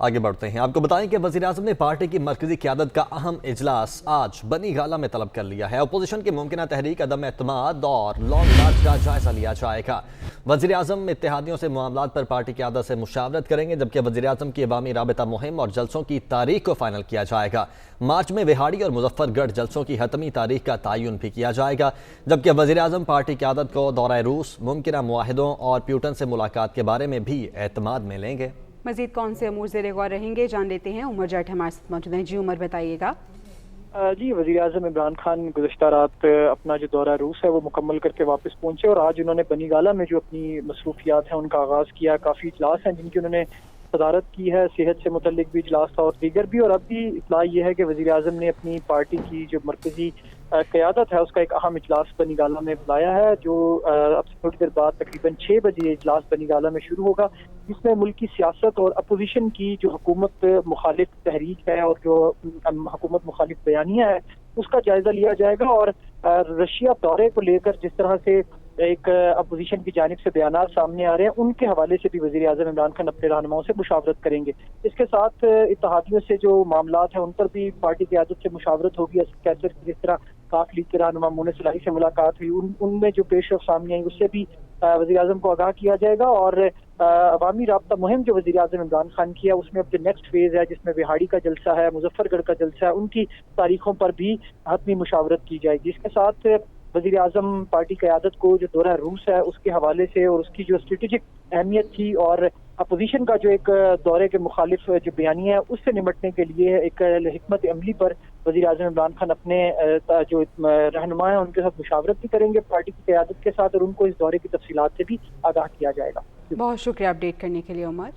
आगे बढ़ते हैं। आपको बताएं कि वज़ीर-ए-आज़म ने पार्टी की मरकजी क़यादत का अहम इजलास आज बनी गाला में तलब कर लिया है। अपोजिशन की मुमकिन तहरीक अदम एतमाद और लॉन्ग मार्च का जायजा लिया जाएगा। वज़ीर-ए-आज़म इत्तेहादियों से मामलात पर पार्टी क़यादत से मुशावरत करेंगे, जबकि वज़ीर-ए-आज़म की अवामी राबिता मुहिम और जलसों की तारीख को फाइनल किया जाएगा। मार्च में विहाड़ी और मुजफ्फरगढ़ जलसों की हतमी तारीख का तयन भी किया जाएगा, जबकि वज़ीर-ए-आज़म पार्टी क़यादत को दौरा रूस, मुमकिन मुआहिदों और प्यूटन से मुलाकात के बारे में भी एतमाद में लेंगे। मज़ीद कौन से अमूर ज़ेर गौर रहेंगे, जान लेते हैं। उमर जाट हमारे साथ मौजूद हैं। जी उमर, बताइएगा। जी, वज़ीर-ए-आज़म इमरान खान गुज़िश्ता रात अपना जो दौरा रूस है वो मुकम्मल करके वापस पहुंचे और आज उन्होंने बनी गाला में जो अपनी मसरूफियात हैं उनका आगाज़ किया। काफ़ी इजलास हैं जिनकी उन्होंने सदारत की है, सेहत से मुतल्लिक भी इजलास था और दीगर भी। और अब भी इत्तला ये है कि वज़ीर-ए-आज़म ने अपनी पार्टी की जो मरकजी क़यादत है उसका एक अहम इजलास बनी गाला में बुलाया है, जो अब से थोड़ी देर बाद तकरीबन 6 बजे इजलास बनी गाला में शुरू होगा, जिसमें मुल्क की सियासत और अपोजिशन की जो हुकूमत मुखालिफ तहरीक है और जो हुकूमत मुखालिफ बयानियाँ है उसका जायजा लिया जाएगा। और रशिया दौरे को लेकर जिस तरह से एक अपोजिशन की जानिब से बयानात सामने आ रहे हैं, उनके हवाले से भी वज़ीर-ए-आज़म इमरान खान अपने रहनुमाओं से मुशावरत करेंगे। इसके साथ इत्तेहादियों से जो मामलात हैं उन पर भी पार्टी की क़यादत से मुशावरत होगी। कैसर की जिस तरह काफ लीग के रहनुमा मोने सलाही से मुलाकात हुई, उनमें जो पेशरफ सामने आई उससे भी वज़ीर-ए-आज़म को आगाह किया जाएगा। और अवामी राब्ता मुहिम जो वज़ीर-ए-आज़म इमरान खान की है उसमें अब जो नेक्स्ट फेज़ है, जिसमें विहाड़ी का जलसा है, मुजफ्फरगढ़ का जलसा है, उनकी तारीखों पर भी हतमी मुशावरत की जाएगी। इसके साथ वज़ीर-ए-आज़म पार्टी क़यादत को जो दौरा रूस है उसके हवाले से और उसकी जो स्ट्रेटेजिक अहमियत थी और अपोजिशन का जो एक दौरे के मुखालिफ जो बयानी है उससे निपटने के लिए एक हिकमत अमली पर वज़ीर-ए-आज़म इमरान खान अपने जो रहनुमा हैं उनके साथ मुशावरत भी करेंगे पार्टी की क़यादत के साथ, और उनको इस दौरे की तफसीलात से भी आगाह किया जाएगा। बहुत शुक्रिया अपडेट करने के लिए उमर।